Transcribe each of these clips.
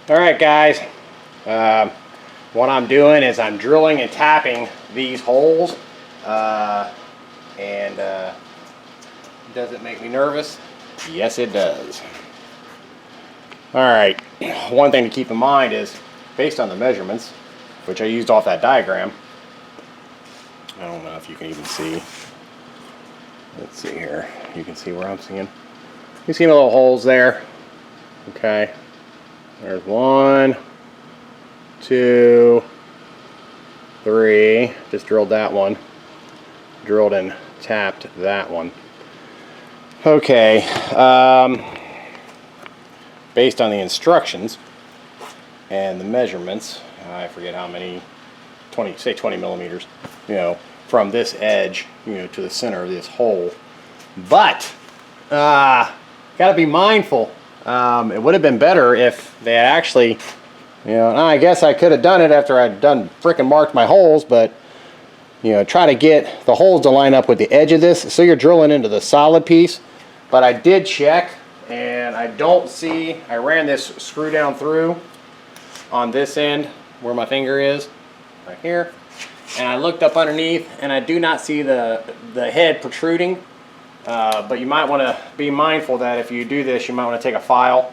Alright guys, what I'm doing is I'm drilling and tapping these holes, and does it make me nervous? Yes it does. Alright, one thing to keep in mind is, based on the measurements, which I used off that diagram, I don't know if you can even see, let's see here, you can see where I'm seeing, you see my little holes there, okay. There's 1, 2, 3. Just drilled that one. Drilled and tapped that one. Okay. Based on the instructions and the measurements, I forget how many. 20 millimeters. You know, from this edge, you know, to the center of this hole. But got to be mindful. It would have been better if they had actually, you know, I guess I could have done it after I'd done frickin' marked my holes, but, you know, try to get the holes to line up with the edge of this so you're drilling into the solid piece. But I did check, and I don't see, I ran this screw down through on this end where my finger is, right here, and I looked up underneath, and I do not see the head protruding. But you might want to be mindful that if you do this, you might want to take a file,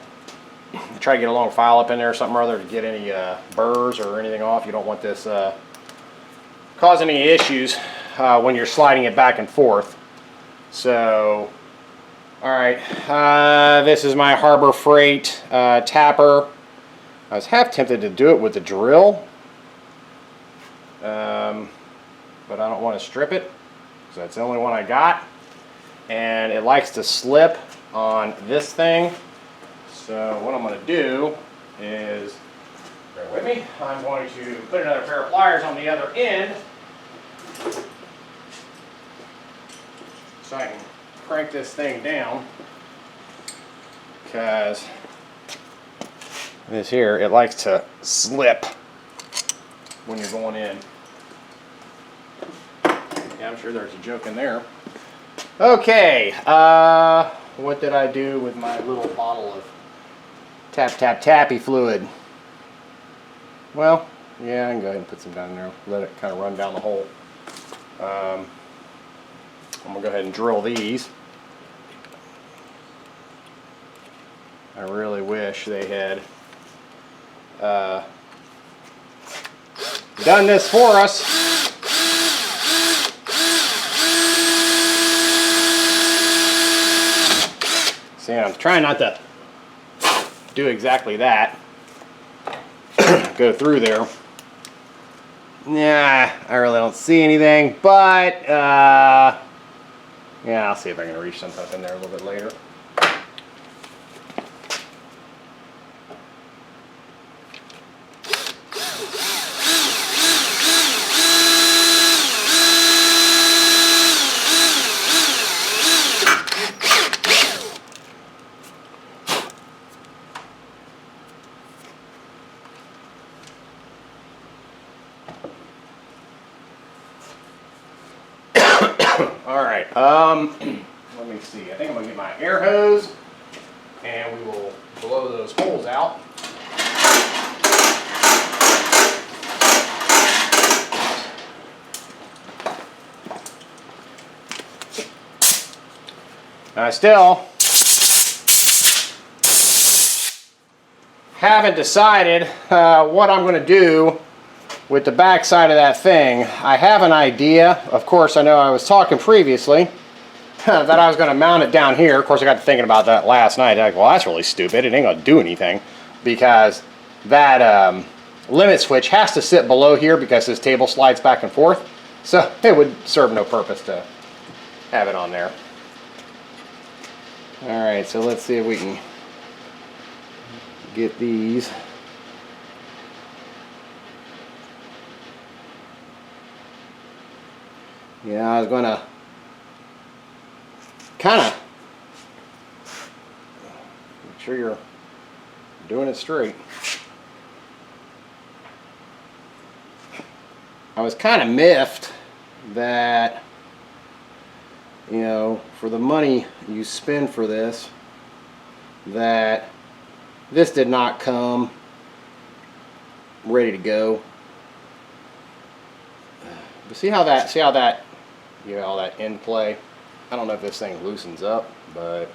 try to get a long file up in there or something or other to get any burrs or anything off. You don't want this cause any issues when you're sliding it back and forth. So, alright, this is my Harbor Freight tapper. I was half tempted to do it with the drill, but I don't want to strip it, so that's the only one I got. And it likes to slip on this thing. So what I'm going to do is, bear with me, I'm going to put another pair of pliers on the other end so I can crank this thing down, because this here, it likes to slip when you're going in. Yeah, I'm sure there's a joke in there. Okay, what did I do with my little bottle of tappy fluid? Well, yeah, I can go ahead and put some down there, let it kind of run down the hole. I'm going to go ahead and drill these. I really wish they had done this for us. See, I'm trying not to do exactly that. Go through there. Nah, I really don't see anything, but yeah, I'll see if I can reach something up in there a little bit later. Alright, let me see. I think I'm going to get my air hose and we will blow those holes out. I still haven't decided what I'm going to do with the back side of that thing. I have an idea. Of course, I know I was talking previously that I was going to mount it down here. Of course, I got to thinking about that last night. I was like, well, that's really stupid. It ain't going to do anything, because that limit switch has to sit below here because this table slides back and forth. So it would serve no purpose to have it on there. Alright, so let's see if we can get these. Yeah, I was going to kind of make sure you're doing it straight. I was kind of miffed that, you know, for the money you spend for this, that this did not come ready to go. But see how that you know, all that end play. I don't know if this thing loosens up, but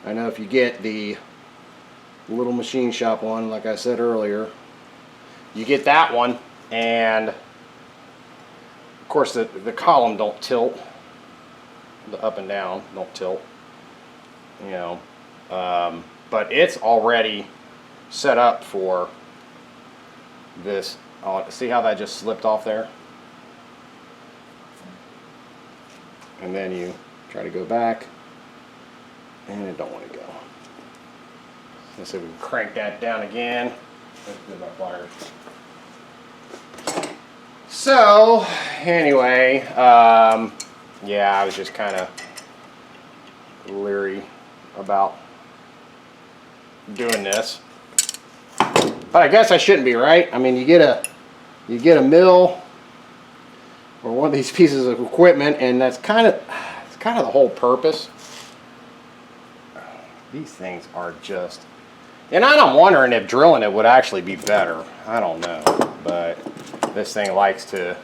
I know if you get the little machine shop one, like I said earlier, you get that one, and of course the column don't tilt, the up and down don't tilt, you know, but it's already set up for this. See how that just slipped off there? And then you try to go back, and it don't want to go. Let's see if we can crank that down again. Let's do my pliers. So, anyway, yeah, I was just kind of leery about doing this, but I guess I shouldn't be, right? I mean, you get a mill or one of these pieces of equipment, and that's kind of the whole purpose. These things are just, and I'm wondering if drilling it would actually be better. I don't know, but this thing likes to,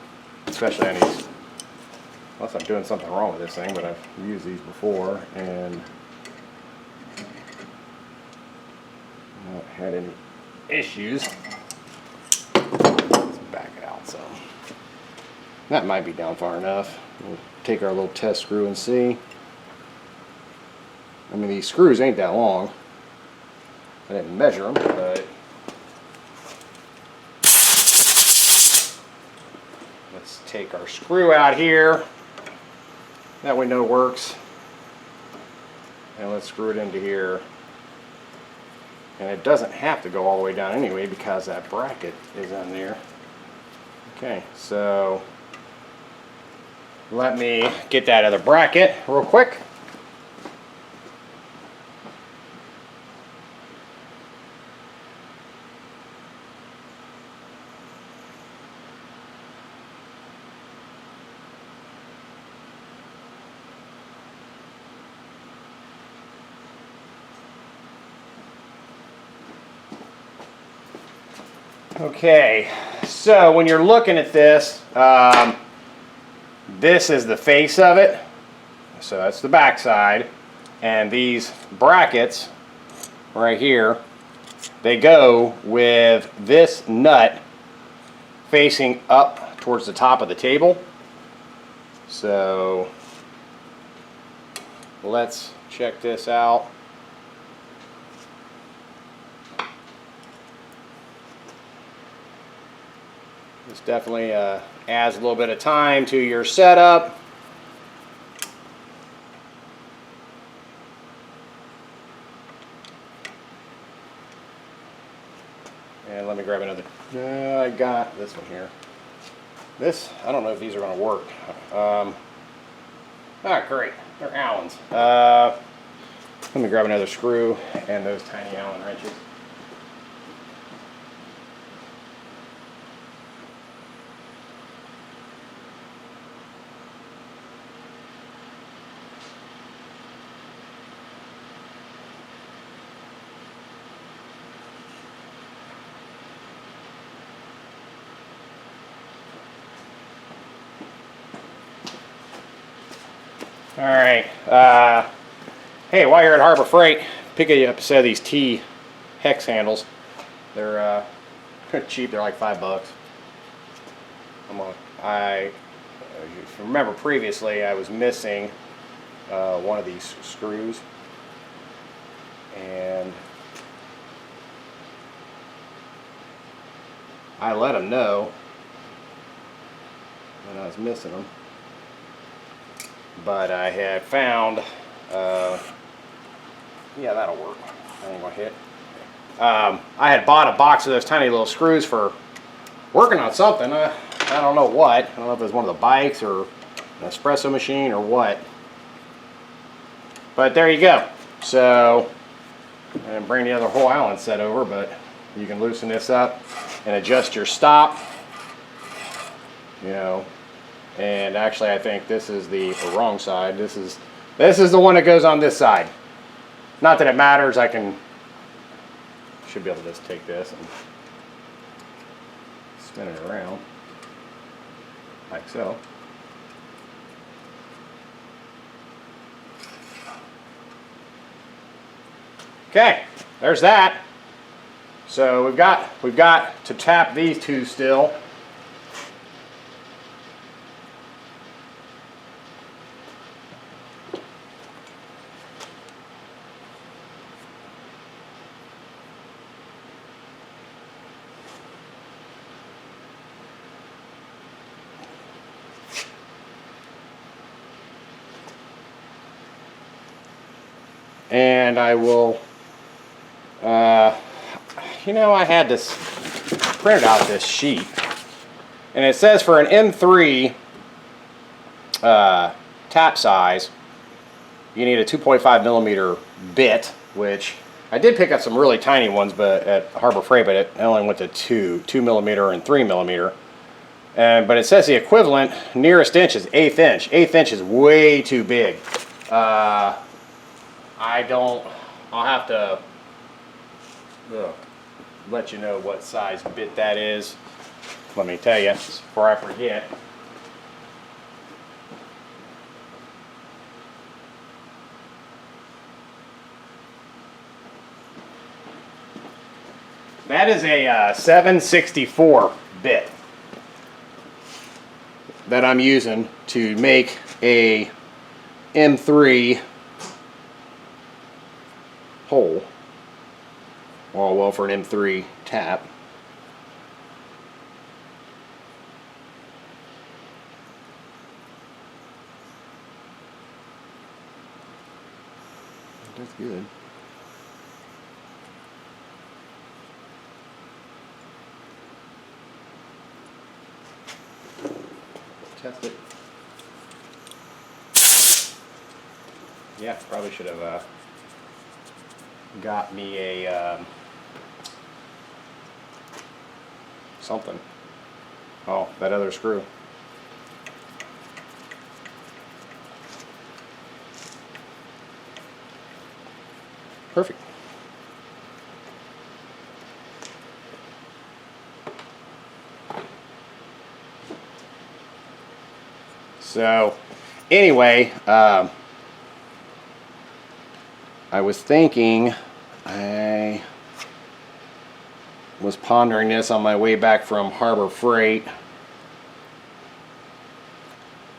especially on these, unless I'm doing something wrong with this thing, but I've used these before and not had any issues. Let's back it out some. That might be down far enough. We'll take our little test screw and see. I mean, these screws ain't that long. I didn't measure them, but let's take our screw out here. That we know works. And let's screw it into here. And it doesn't have to go all the way down anyway because that bracket is on there. Okay, so let me get that other bracket real quick. Okay, so when you're looking at this, this is the face of it, so that's the back side, and these brackets right here, they go with this nut facing up towards the top of the table. So let's check this out. This definitely adds a little bit of time to your setup. And let me grab another. I got this one here. This, I don't know if these are going to work. Great. They're Allens. Let me grab another screw and those tiny Allen wrenches. All right. Hey, while you're at Harbor Freight, pick up a set of these T hex handles. They're cheap. They're like $5. If you remember previously, I was missing one of these screws, and I let them know when I was missing them. But I had found, yeah, that'll work. I ain't gonna hit. I had bought a box of those tiny little screws for working on something. I don't know what. I don't know if it was one of the bikes or an espresso machine or what. But there you go. So, I didn't bring the other whole Allen set over, but you can loosen this up and adjust your stop. You know. And actually, I think this is the wrong side. This is the one that goes on this side. Not that it matters. I should be able to just take this and spin it around like so. Okay, there's that. So we've got to tap these two still. And I will, you know, I had this printed out, this sheet, and it says for an M3 tap size, you need a 2.5 millimeter bit, which I did pick up some really tiny ones, but at Harbor Freight, but it only went to 2 millimeter and 3 millimeter. But it says the equivalent nearest inch is 1/8 inch. 1/8 inch is way too big. I'll have to let you know what size bit that is. Let me tell you before I forget. That is a 764 bit that I'm using to make a M3 hole. All well for an M3 tap. That's good. Test it. Yeah, probably should have got me a something. Oh, that other screw. Perfect. So, anyway, I was thinking, I was pondering this on my way back from Harbor Freight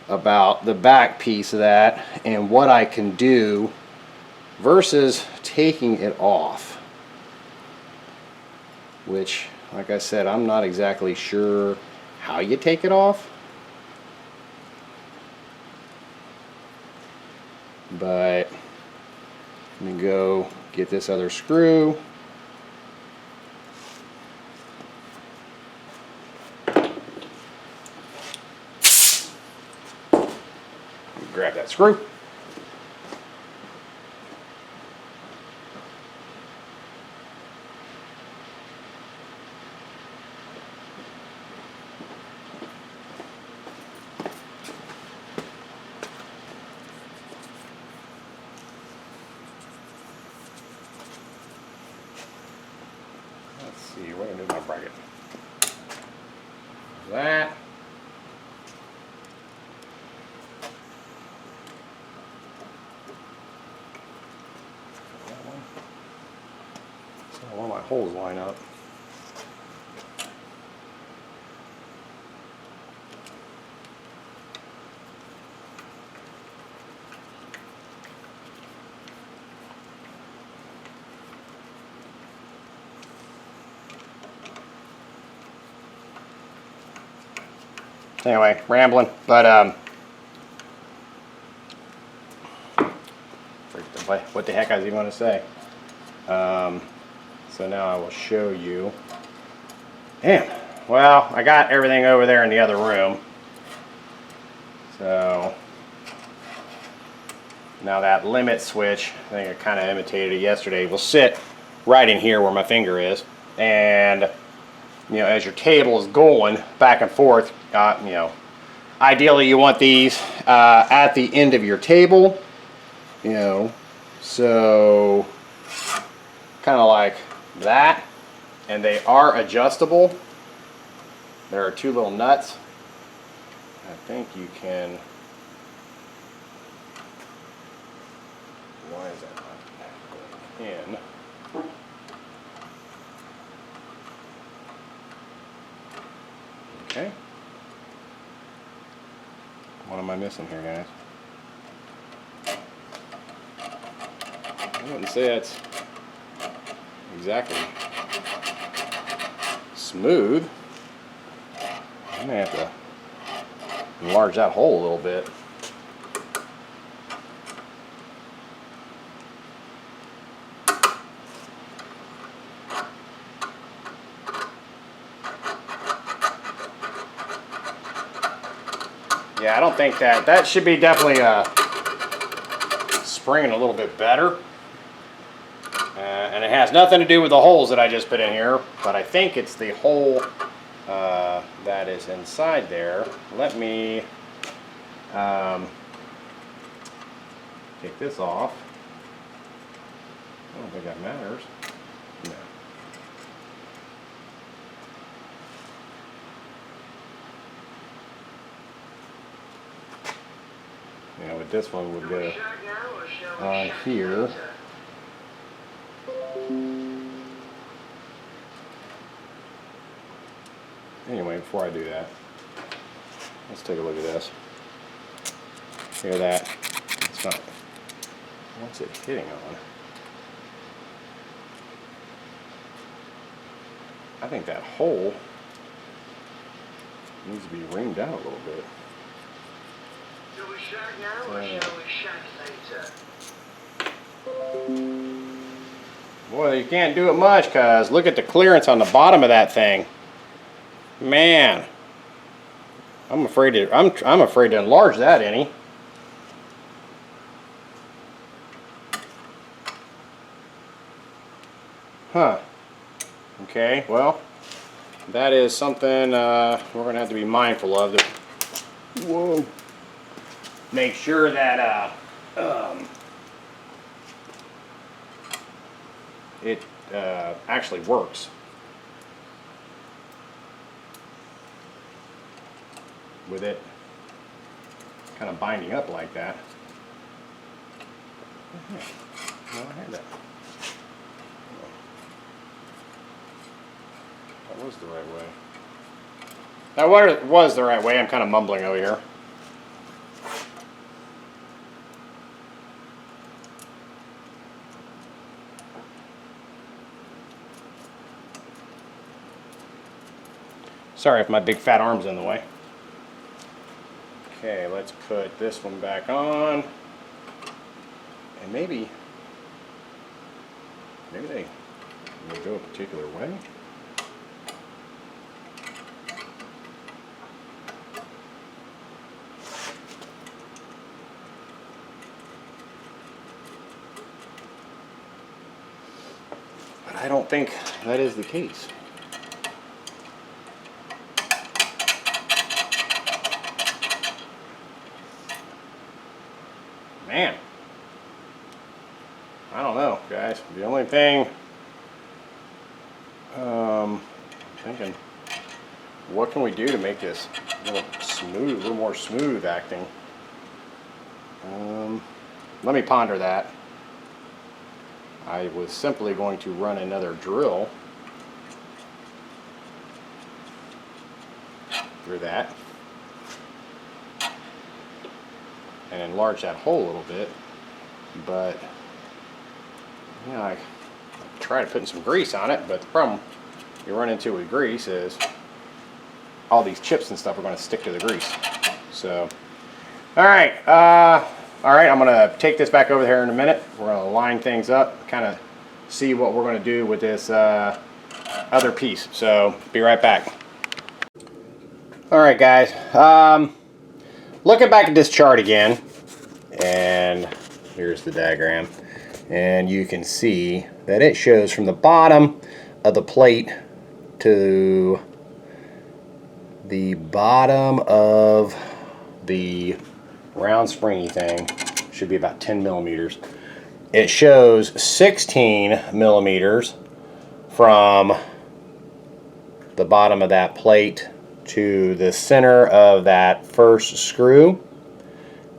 about the back piece of that and what I can do versus taking it off, which, like I said, I'm not exactly sure how you take it off, but let me go get this other screw. Grab that screw. Let's see, what do I do with my bracket? That. All my holes line up. Anyway, rambling, but what the heck I was even going to say. So now I will show you. Damn. Well, I got everything over there in the other room. So now that limit switch, I think I kind of imitated it yesterday, will sit right in here where my finger is. And you know, as your table is going back and forth, you know, ideally you want these at the end of your table, you know, so kind of like that, and they are adjustable. There are two little nuts. I think you can. Why is that not going in? Okay. What am I missing here, guys? I wouldn't say that's exactly smooth. I may have to enlarge that hole a little bit. Yeah, I don't think that should be definitely springing a little bit better. And it has nothing to do with the holes that I just put in here, but I think it's the hole that is inside there. Let me take this off. I don't think that matters. No. Yeah, with this one would go on here. Anyway, before I do that, let's take a look at this. Hear that? It's not. What's it hitting on? I think that hole needs to be reamed out a little bit. Boy, you can't do it much, cause look at the clearance on the bottom of that thing. Man, I'm afraid to enlarge that any. Huh. Okay, well, that is something we're going to have to be mindful of. Whoa. Make sure that it actually works. With it kind of binding up like that. Well, I had that. That was the right way. That was the right way. I'm kind of mumbling over here. Sorry if my big fat arm's in the way. Okay, let's put this one back on. And maybe they go a particular way. But I don't think that is the case. Man, I don't know, guys. The only thing I'm thinking, what can we do to make this a little smooth, a little more smooth acting? Let me ponder that. I was simply going to run another drill through that and enlarge that hole a little bit, but yeah, I tried putting some grease on it, but the problem you run into with grease is all these chips and stuff are going to stick to the grease. So, all right, I'm going to take this back over here in a minute. We're going to line things up, kind of see what we're going to do with this other piece. So, be right back. All right, guys. Looking back at this chart again, and here's the diagram, and you can see that it shows from the bottom of the plate to the bottom of the round springy thing should be about 10 millimeters. it shows 16 millimeters from the bottom of that plate to the center of that first screw,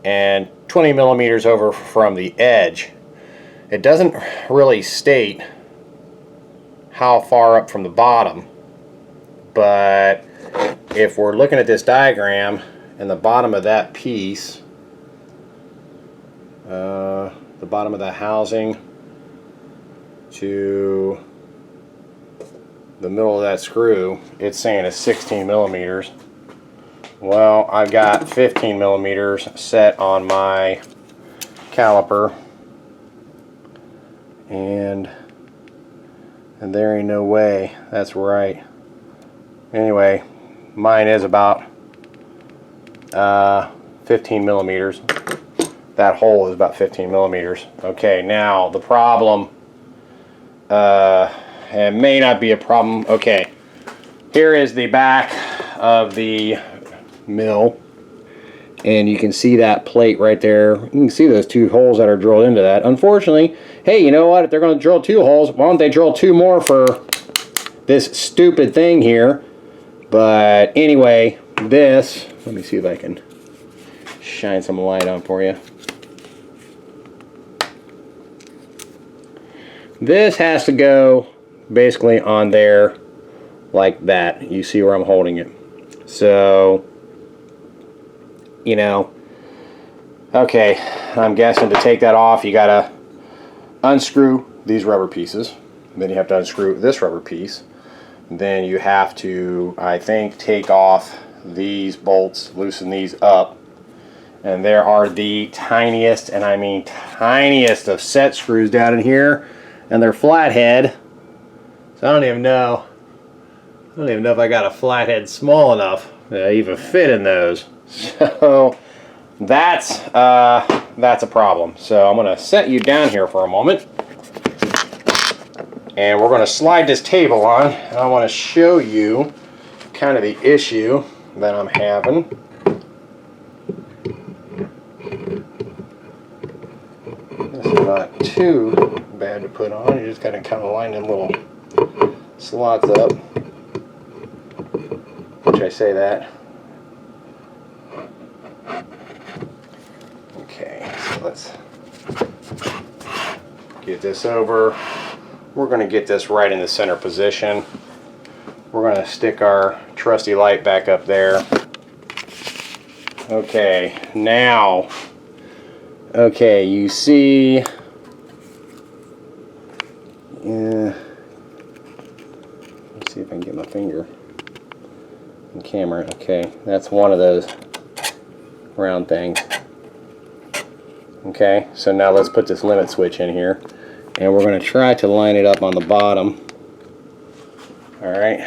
and 20 millimeters over from the edge. It doesn't really state how far up from the bottom, but if we're looking at this diagram and the bottom of that piece, the bottom of the housing to the middle of that screw, it's saying it's 16 millimeters. Well, I've got 15 millimeters set on my caliper, and there ain't no way that's right. Anyway, mine is about 15 millimeters. That hole is about 15 millimeters. Okay, now the problem, it may not be a problem. Okay, here is the back of the mill, and you can see that plate right there. You can see those two holes that are drilled into that. Unfortunately, hey, you know what? If they're going to drill two holes, why don't they drill two more for this stupid thing here? But anyway, this, let me see if I can shine some light on for you. This has to go basically on there like that. You see where I'm holding it. So, you know, okay, I'm guessing to take that off, you gotta unscrew these rubber pieces. Then you have to unscrew this rubber piece. Then you have to, I think, take off these bolts, loosen these up. And there are the tiniest, and I mean tiniest, of set screws down in here. And they're flathead. So I don't even know if I got a flathead small enough to even fit in those. So that's a problem. So I'm going to set you down here for a moment, and we're going to slide this table on, and I want to show you kind of the issue that I'm having. This is not too bad to put on. You just got to kind of line them little slots up, which I say that. Okay, so let's get this over. We're going to get this right in the center position. We're going to stick our trusty light back up there. Okay, now, okay, you see, let's see if I can get my finger on camera. Okay, that's one of those round things. Okay, so now let's put this limit switch in here, and we're going to try to line it up on the bottom. Alright,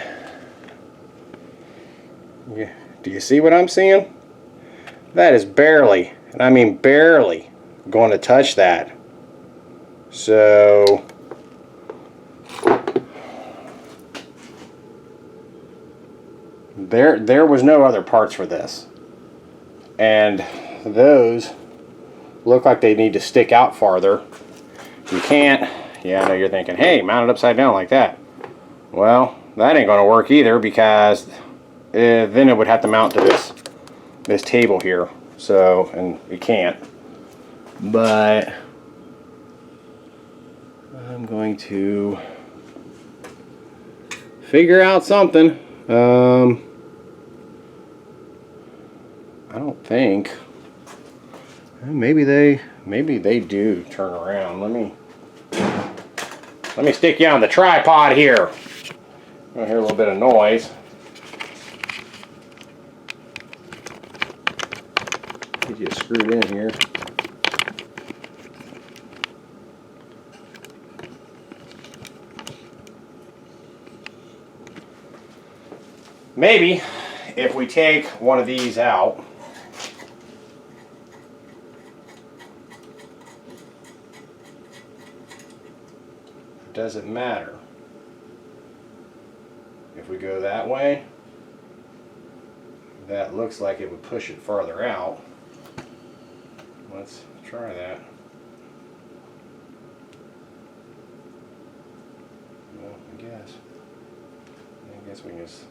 yeah. Do you see what I'm seeing? That is barely, and I mean barely, going to touch that. So there was no other parts for this, and those look like they need to stick out farther. You can't, yeah, I know you're thinking, hey, mount it upside down like that. Well, that ain't going to work either, because then it would have to mount to this table here. So, and it can't. But I'm going to figure out something. I don't think. Maybe they do turn around. Let me stick you on the tripod here. You'll hear a little bit of noise. Get you screwed in here. Maybe if we take one of these out, does it matter? If we go that way, that looks like it would push it farther out. Let's try that. I guess we can just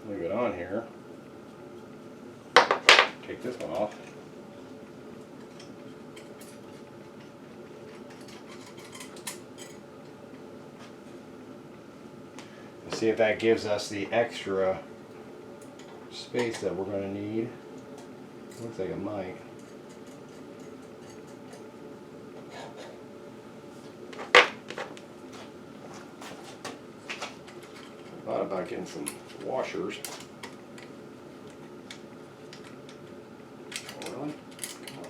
leave it on here. Take this one off. And see if that gives us the extra space that we're going to need. Looks like it might. I thought about getting some washers. Oh, really? Come on.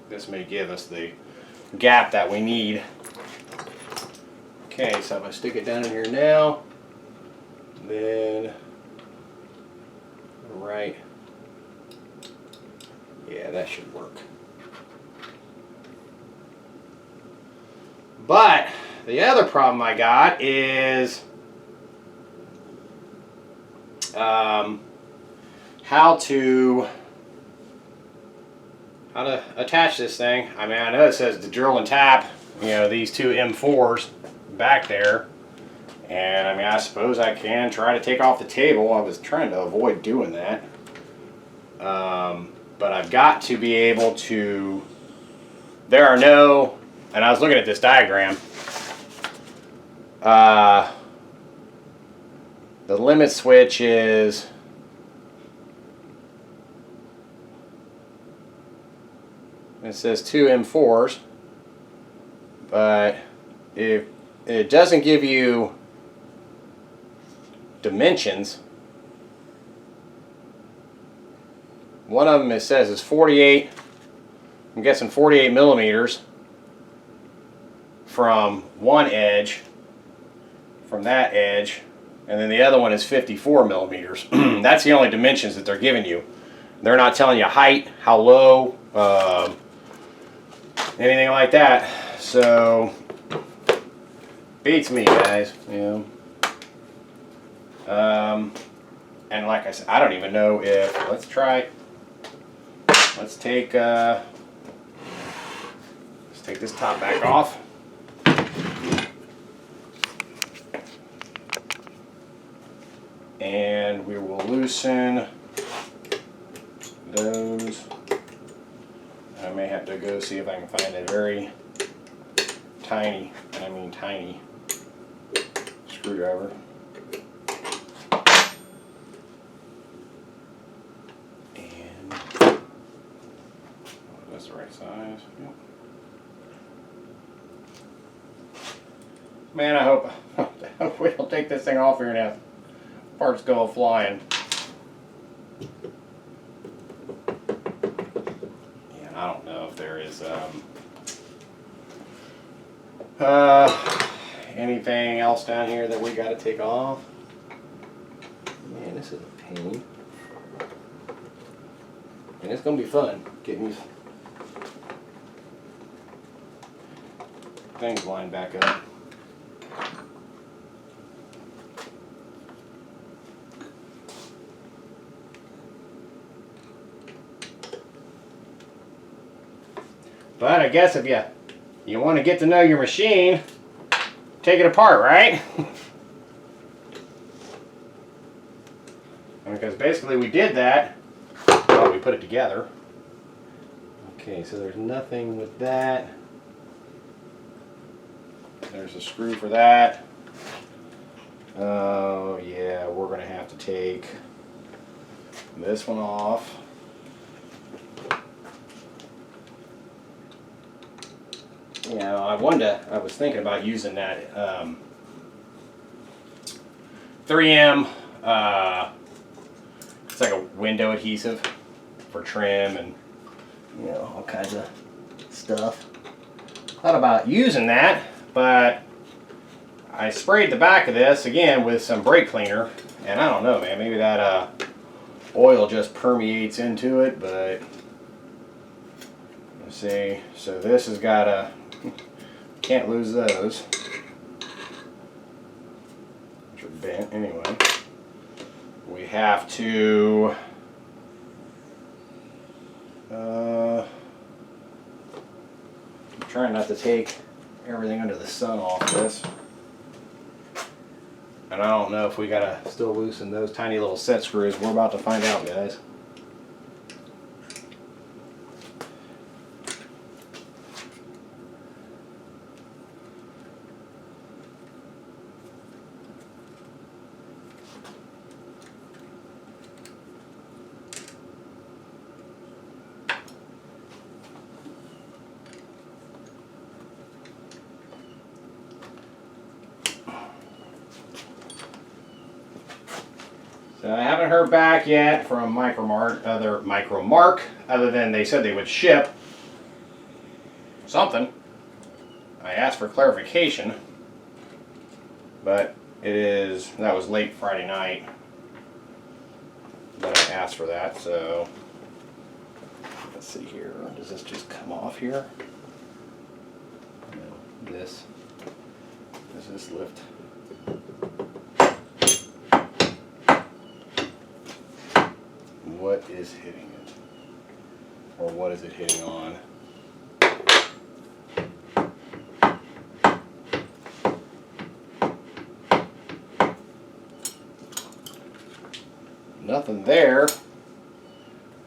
This may give us the gap that we need. Okay, so if I stick it down in here now, then right, yeah, that should work. But the other problem I got is how to attach this thing. I mean, I know it says to drill and tap, you know, these two M4s back there. And I mean, I suppose I can try to take off the table. I was trying to avoid doing that. But I've got to be able to, there are no, and I was looking at this diagram, the limit switch is, it says two M4s, but if it doesn't give you dimensions. One of them, it says, is 48, I'm guessing 48 millimeters from one edge, from that edge, and then the other one is 54 millimeters. That's the only dimensions that they're giving you. They're not telling you height, how low, anything like that. So beats me, guys. You know. And like I said, I don't even know if, let's take this top back off. And we will loosen those. I may have to go see if I can find a very tiny, and I mean tiny, screwdriver. And that's the right size. Yep. Man, I hope we don't take this thing off here and have parts go flying. Yeah, I don't know if there is anything else down here that we got to take off. Man, this is a pain. And it's going to be fun getting these things lined back up. But I guess if you want to get to know your machine, take it apart, right? Because basically we did that. Well, we put it together. Okay, so there's nothing with that. There's a screw for that. Oh yeah, we're going to have to take this one off. You know, I was thinking about using that 3M, it's like a window adhesive for trim and, you know, all kinds of stuff. Thought about using that, but I sprayed the back of this again with some brake cleaner, and I don't know, man, maybe that oil just permeates into it, but let's see. So this has got a, can't lose those. Which are bent anyway. We have to I'm trying not to take everything under the sun off this. And I don't know if we gotta still loosen those tiny little set screws. We're about to find out, guys. So I haven't heard back yet from Micromark, other than they said they would ship something. I asked for clarification, but that was late Friday night that I asked for that, so let's see here. Does this just come off here? No, does this lift? What is hitting it? Or what is it hitting on? Nothing there.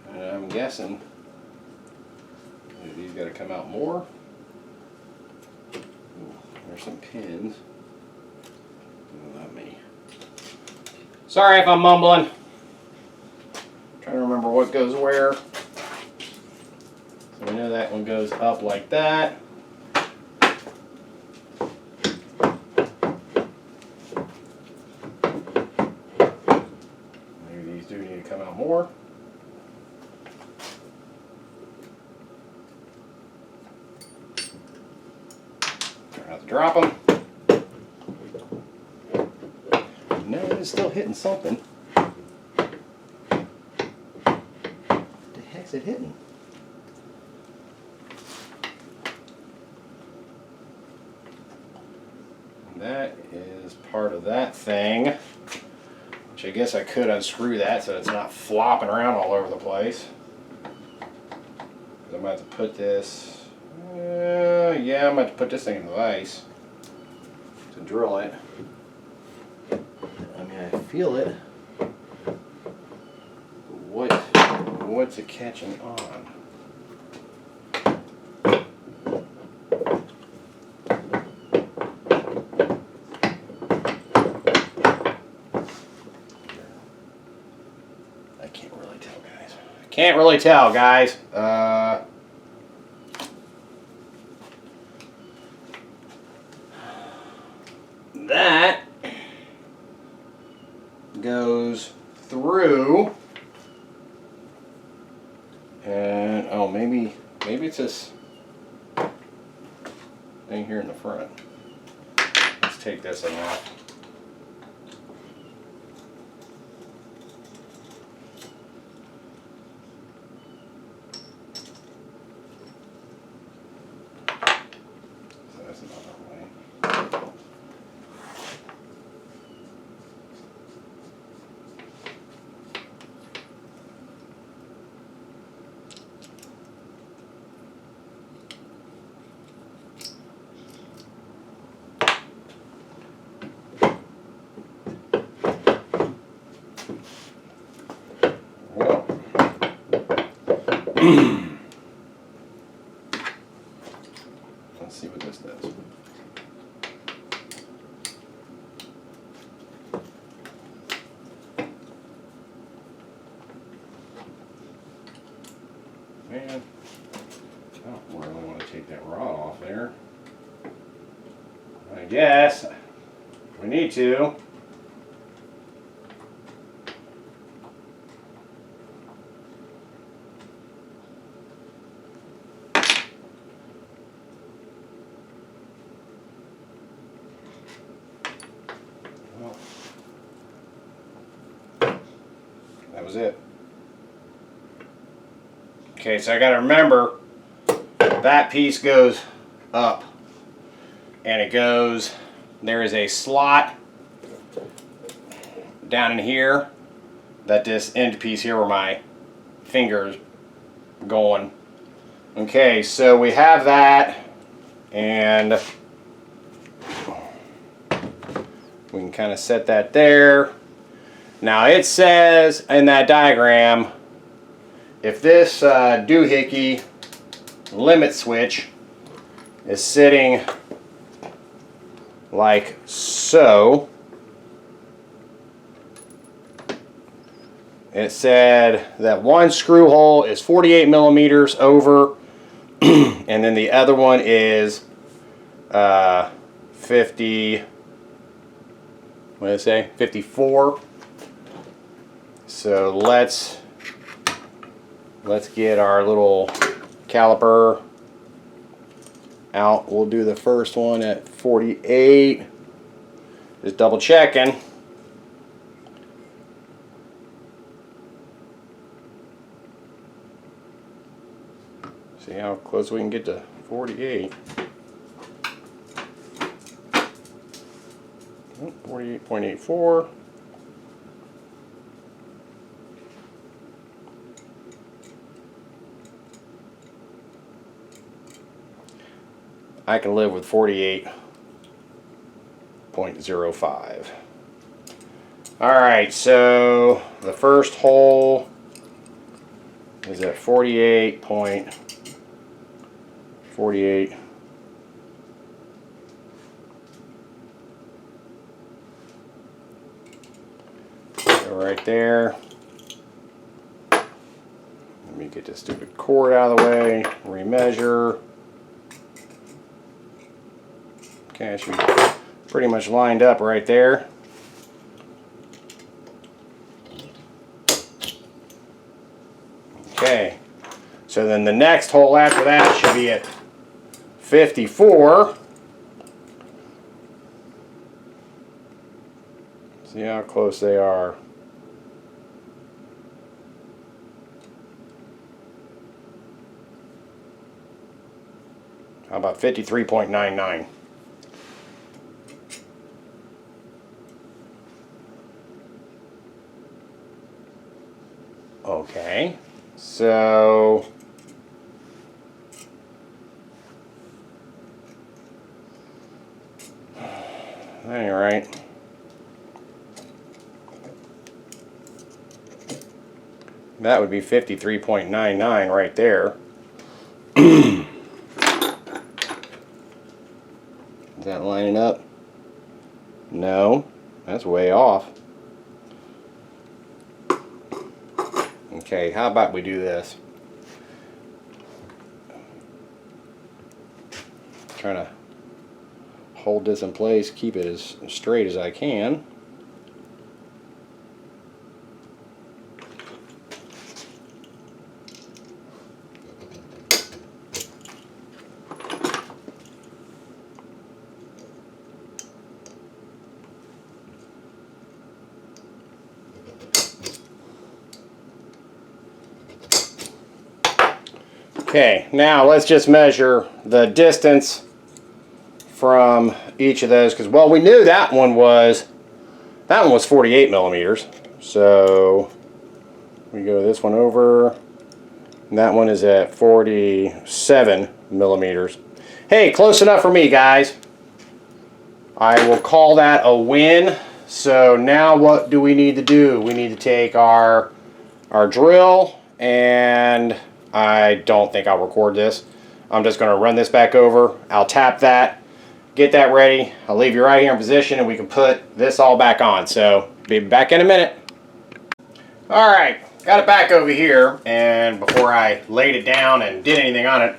And I'm guessing these got to come out more. Ooh, there's some pins. Not me. Sorry if I'm mumbling. Trying to remember what goes where. So we know that one goes up like that. Maybe these do need to come out more. Try not to drop them. No, it's still hitting something. It hitting? That is part of that thing, which I guess I could unscrew that so it's not flopping around all over the place. I'm about to put this, yeah, I'm about to put this thing in the vise to drill it. I mean, I feel it. What's it catching on? I can't really tell, guys. Can't really tell, guys. That goes through. And oh, maybe it's this thing here in the front. Let's take this thing off. So that's another way. Let's see what this does. Man, I don't really want to take that rod off there. I guess we need to. That was it. Okay, so I got to remember that piece goes up and it goes, there is a slot down in here that this end piece here where my finger's going. Okay, so we have that, and we can kind of set that there. Now it says in that diagram, if this doohickey limit switch is sitting like so, it said that one screw hole is 48 millimeters over, and then the other one is 50. What did it say? 54. So let's get our little caliper out. We'll do the first one at 48. Just double checking. See how close we can get to 48. 48.84. I can live with 48.05. Alright, so the first hole is at 48.48. So right there. Let me get this stupid cord out of the way, remeasure. Okay, I should be pretty much lined up right there. Okay, so then the next hole after that should be at 54. See how close they are. How about 53.99? Okay, so that ain't right. That would be 53.99 right there. Is that lining up? No, that's way off. Okay, how about we do this? Trying to hold this in place, keep it as straight as I can. Okay, now let's just measure the distance from each of those, because well, we knew that one was 48 millimeters. So we go this one over, and that one is at 47 millimeters. Hey, close enough for me, guys. I will call that a win. So now what do we need to do? We need to take our drill, and I don't think I'll record this. I'm just going to run this back over. I'll tap that, get that ready. I'll leave you right here in position, and we can put this all back on. So be back in a minute. Alright, got it back over here, and before I laid it down and did anything on it,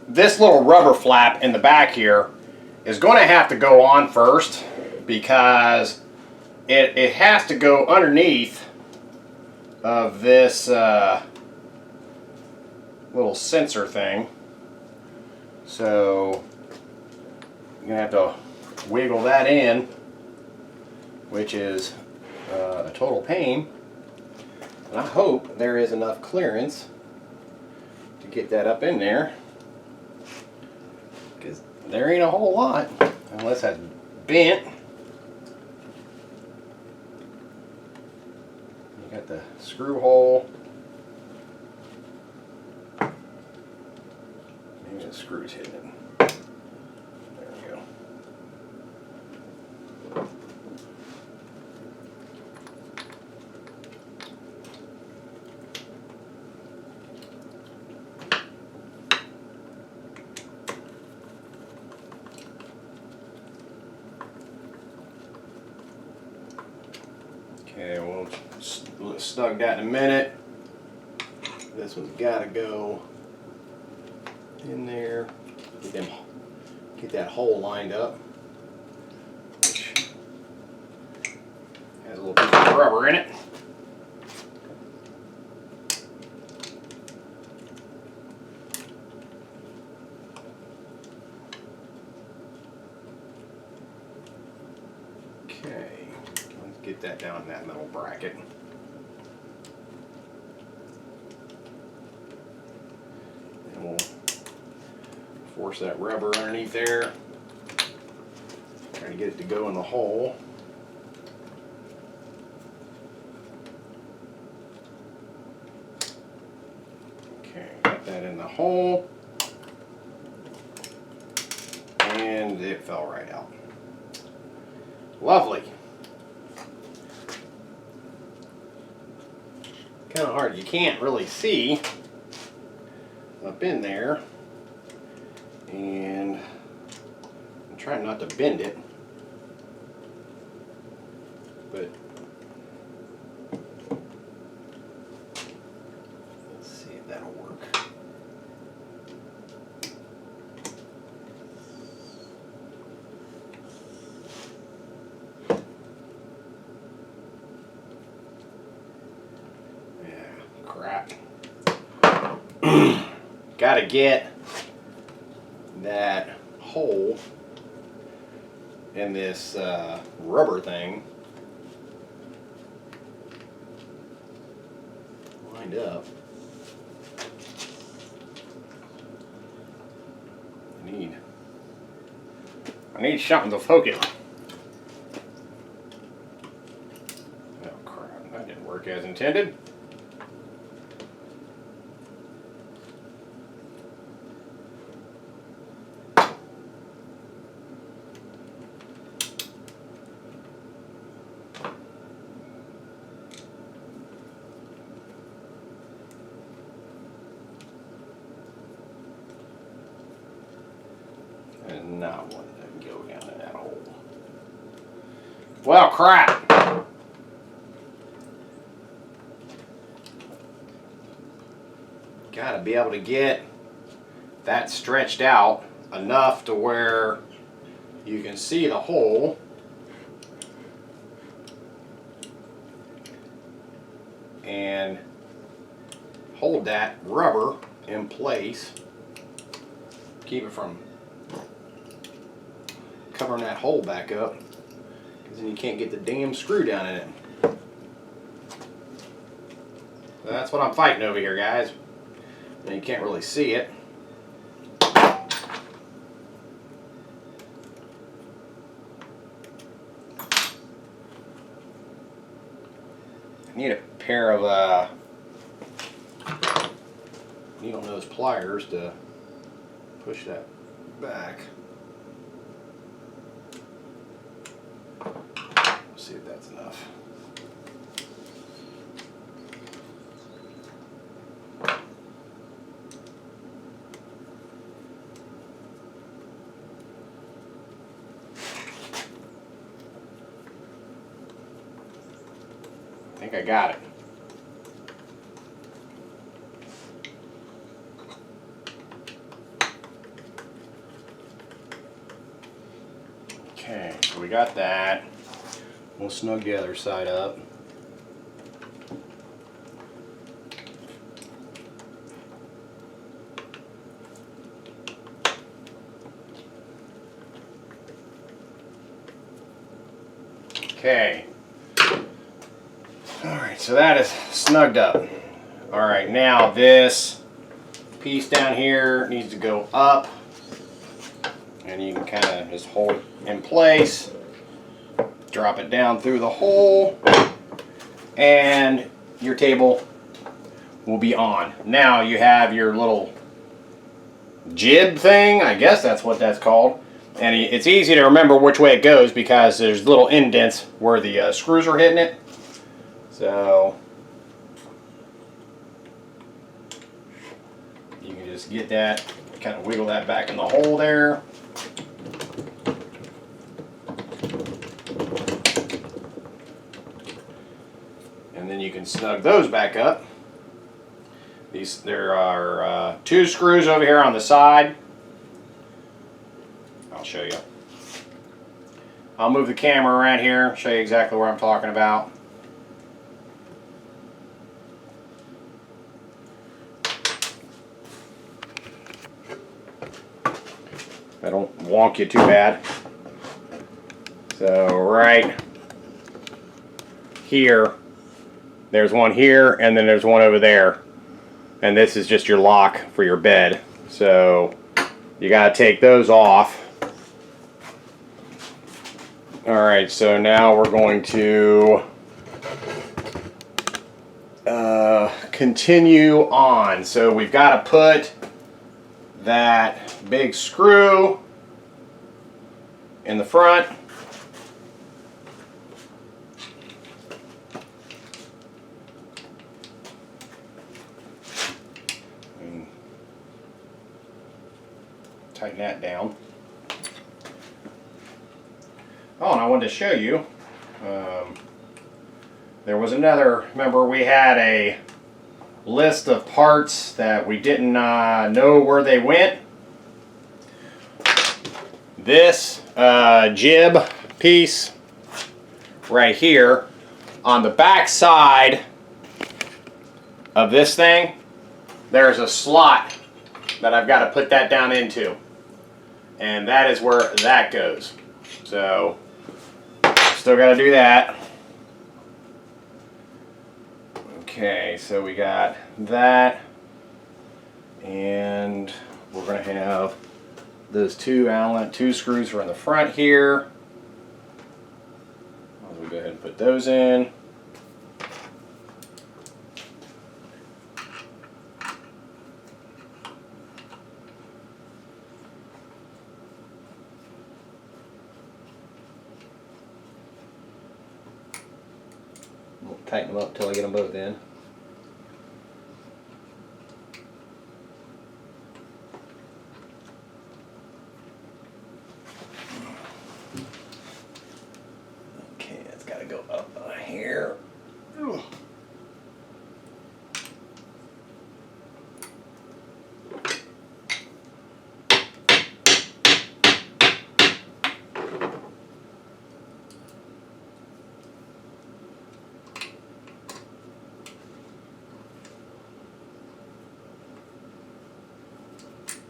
this little rubber flap in the back here is going to have to go on first, because it has to go underneath of this little sensor thing. So you're gonna have to wiggle that in, which is a total pain. And I hope there is enough clearance to get that up in there, because there ain't a whole lot unless that's bent. the screw hole. Maybe the screw's hitting it. There we go. Okay, we'll snug that in a minute. This one's got to go in there. Get that hole lined up, which has a little piece of rubber in it. Okay, let's get that down in that metal bracket. And we'll force that rubber underneath there. Trying to get it to go in the hole. Okay, got that in the hole. And it fell right out. Lovely. Kind of hard. You can't really see up in there. And I'm trying not to bend it. But let's see if that'll work. Crap. Gotta get that hole in this rubber thing lined up. I need something to focus. Oh crap, that didn't work as intended. And not wanting to go down in that hole. Well, crap. Gotta be able to get that stretched out enough to where you can see the hole. And hold that rubber in place. Keep it from covering that hole back up, because then you can't get the damn screw down in it. So that's what I'm fighting over here, guys. And you can't really see it. I need a pair of needle nose pliers to push that back. See if that's enough. I think I got it. Okay, so we got that. We'll snug the other side up. Okay. Alright, so that is snugged up. Alright, now this piece down here needs to go up. And you can kind of just hold it in place. Drop it down through the hole, and your table will be on. Now you have your little jib thing, I guess that's what that's called. And it's easy to remember which way it goes because there's little indents where the screws are hitting it. So you can just get that, kind of wiggle that back in the hole there. And then you can snug those back up. There are 2 screws over here on the side. I'll show you. I'll move the camera around here, show you exactly what I'm talking about. I don't wonk you too bad. So right here, there's one here, and then there's one over there. And this is just your lock for your bed. So you gotta take those off. Alright, so now we're going to continue on. So we've got to put that big screw in the front. And tighten that down. Oh, and I wanted to show you, there was another, remember we had a list of parts that we didn't know where they went. This jib piece right here on the back side of this thing, there's a slot that I've got to put that down into, and that is where that goes. So still got to do that. Okay, so we got that, and we're going to have those 2 screws are in the front here. We'll go ahead and put those in. We'll tighten them up until I get them both in. Go up here. Ooh.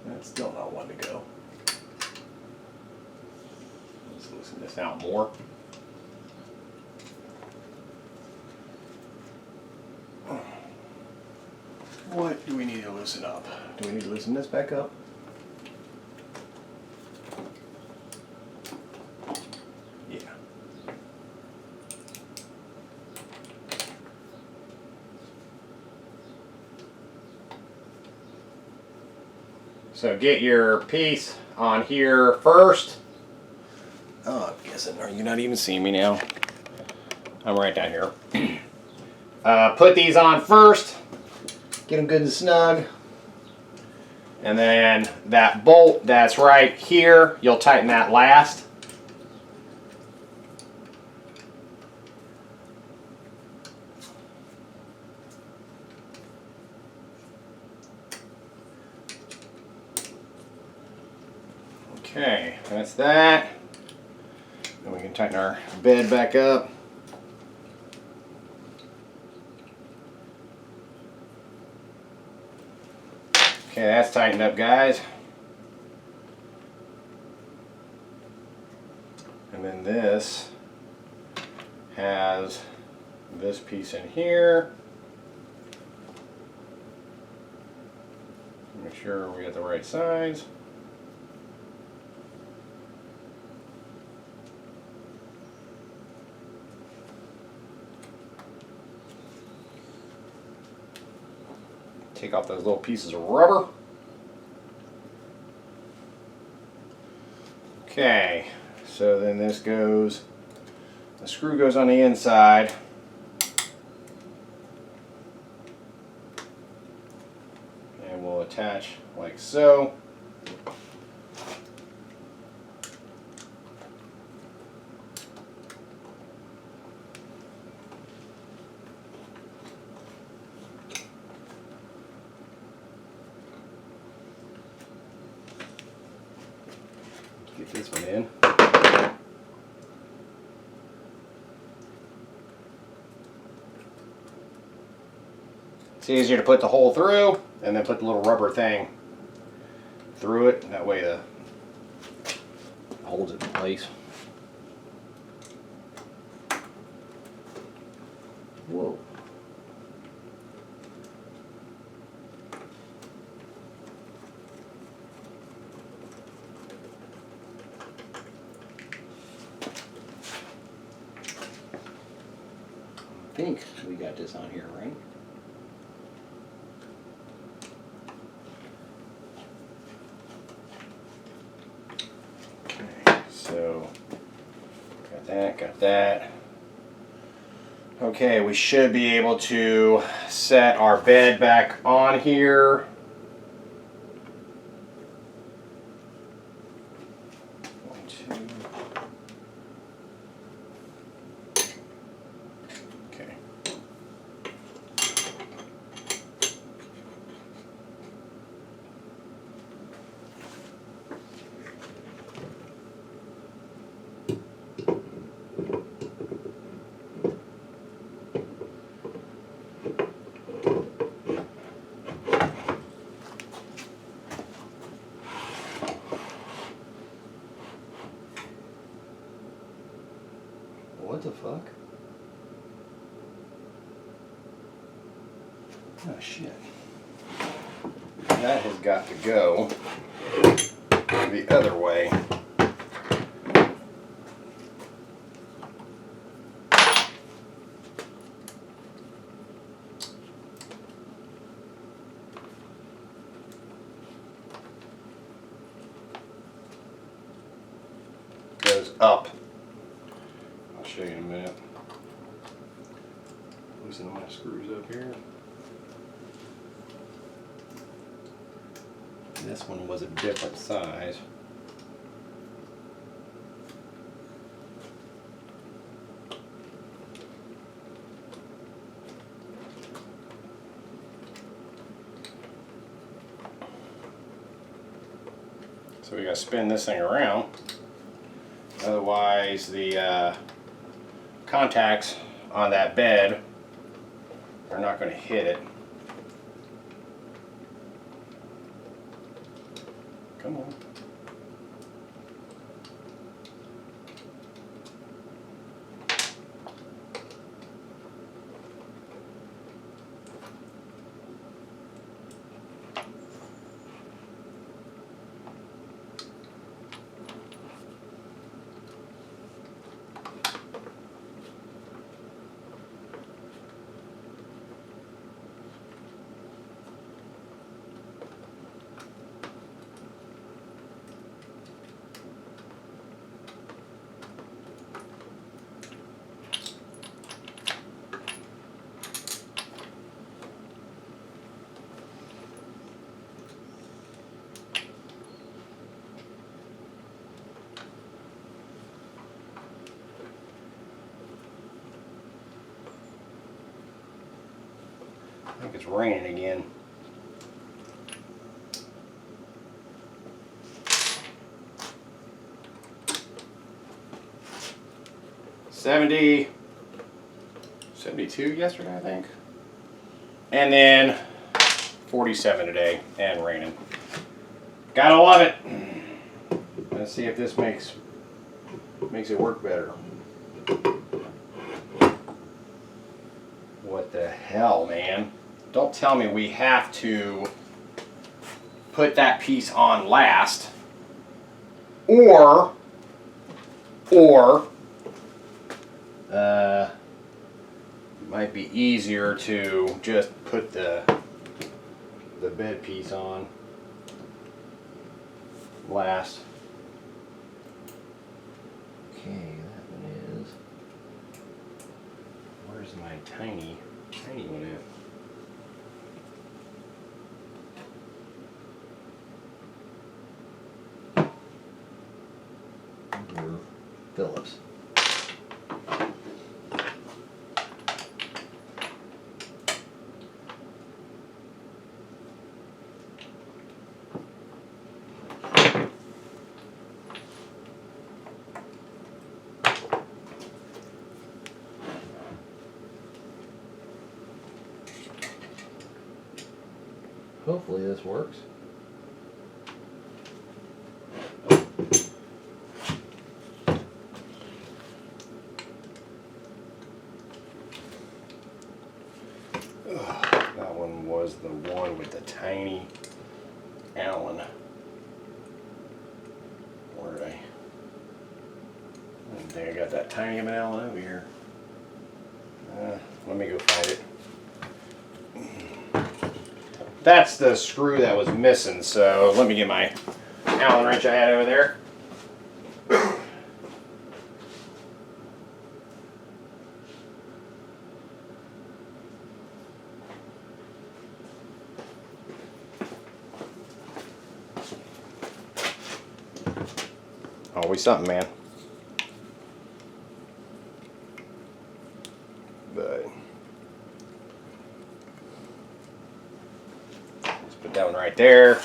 That's still not one to go. Let's loosen this out more. What do we need to loosen up? Do we need to loosen this back up? Yeah. So get your piece on here first. Oh, I'm guessing, are you not even seeing me now? I'm right down here. Put these on first. Get them good and snug. And then that bolt that's right here, you'll tighten that last. Okay, that's that. Then we can tighten our bed back up. Okay, that's tightened up, guys. And then this has this piece in here. Make sure we get the right size. take off those little pieces of rubber. Okay, so then this goes, the screw goes on the inside. And we'll attach like so. Get this one in. It's easier to put the hole through and then put the little rubber thing through it. That way it holds it in place. Whoa. I think we got this on here, right? Okay, so got that. Okay, we should be able to set our bed back on here. One, two. Okay. What the fuck? Oh shit. That has got to go the other way. Goes up. I'll show you in a minute. Loosen my screws up here. This one was a different size. So we got to spin this thing around. Otherwise, the contacts on that bed are not going to hit it. Come on. I think it's raining again. $72 yesterday, I think. And then 47 today and raining. Gotta love it. Let's see if this makes it work better. What the hell, man? Don't tell me we have to put that piece on last, or it might be easier to just put the the bed piece on last. Okay, that one is. Where's my tiny one at? Phillips. Hopefully this works. That one was the one with the tiny Allen. Where did I didn't think I got that tiny of an Allen over here. Let me go find it. That's the screw that was missing, so let me get my Allen wrench I had over there. Always something, man. But let's put that one right there.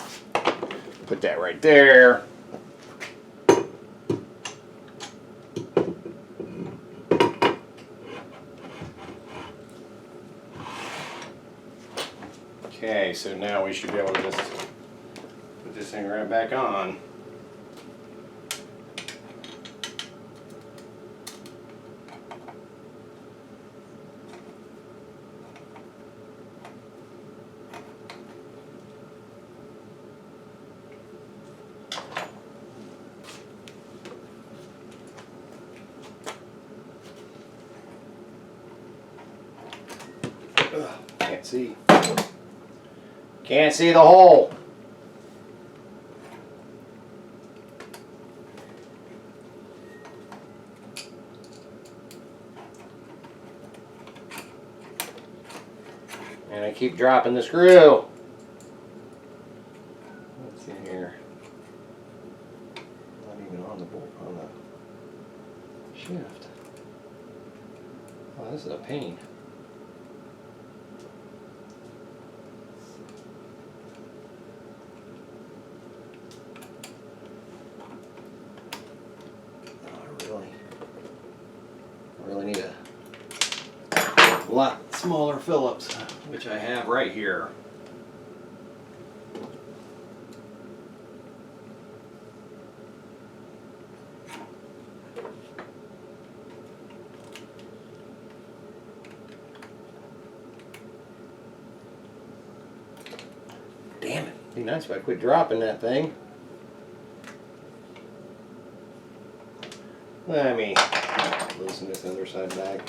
Put that right there. Okay, so now we should be able to just put this thing right back on. Can't see. Can't see the hole. And I keep dropping the screw. What's in here? Not even on the bolt on the shift. Oh, this is a pain. I really need a lot smaller Phillips, which I have right here. Damn it. It'd be nice if I quit dropping that thing. Let me loosen this other side back.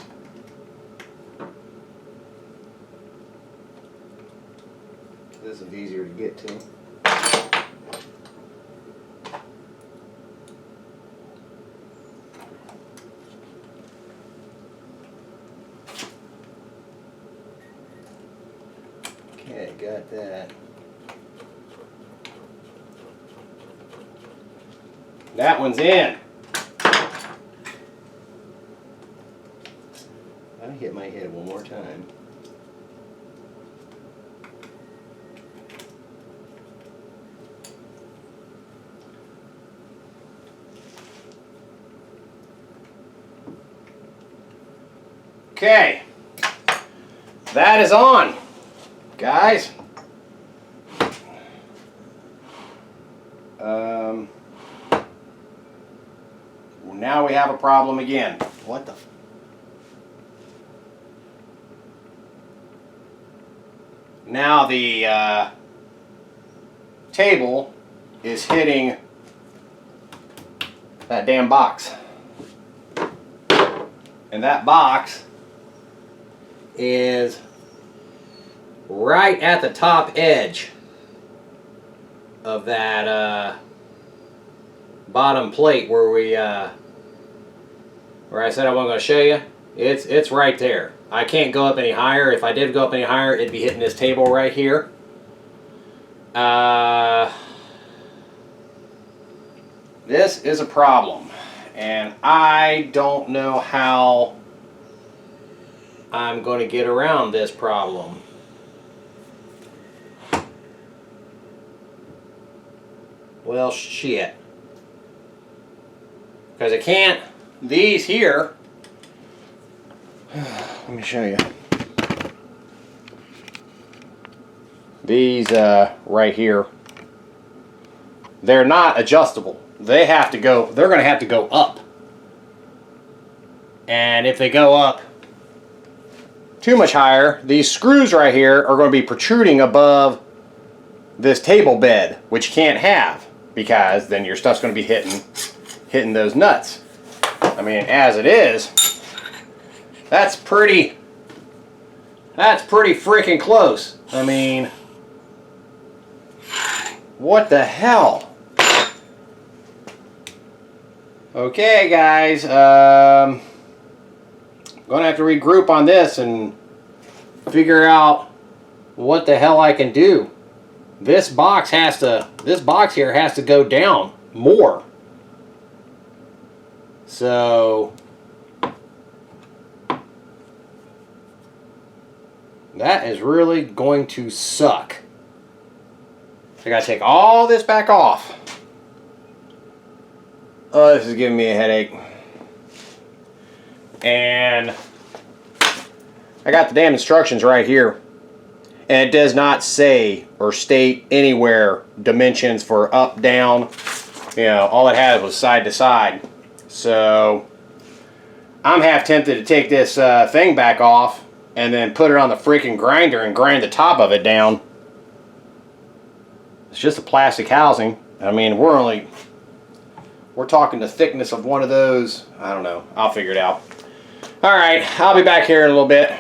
This is easier to get to. Okay, got that. That one's in. I hit my head one more time. Okay, that is on, guys. Now we have a problem again. What the? Now the table is hitting that damn box. And that box is right at the top edge. of that bottom plate where we where I said I wasn't going to show you. It's right there. I can't go up any higher. If I did go up any higher, it'd be hitting this table right here. This is a problem, and I don't know how I'm going to get around this problem. Well, shit. Because I can't, these here, let me show you. These right here, they're not adjustable. They have to go, they're going to have to go up. And if they go up too much higher, these screws right here are going to be protruding above this table bed, which you can't have, because then your stuff's going to be hitting those nuts. I mean, as it is, that's pretty freaking close. I mean, what the hell? Okay, guys, I'm gonna have to regroup on this and figure out what the hell I can do. This box here has to go down more. So that is really going to suck. I gotta take all this back off. Oh, this is giving me a headache. And I got the damn instructions right here. And it does not say or state anywhere dimensions for up, down. You know, all it had was side to side. So I'm half tempted to take this thing back off and then put it on the freaking grinder and grind the top of it down. It's just a plastic housing. I mean, we're talking the thickness of one of those. I don't know. I'll figure it out. All right, I'll be back here in a little bit.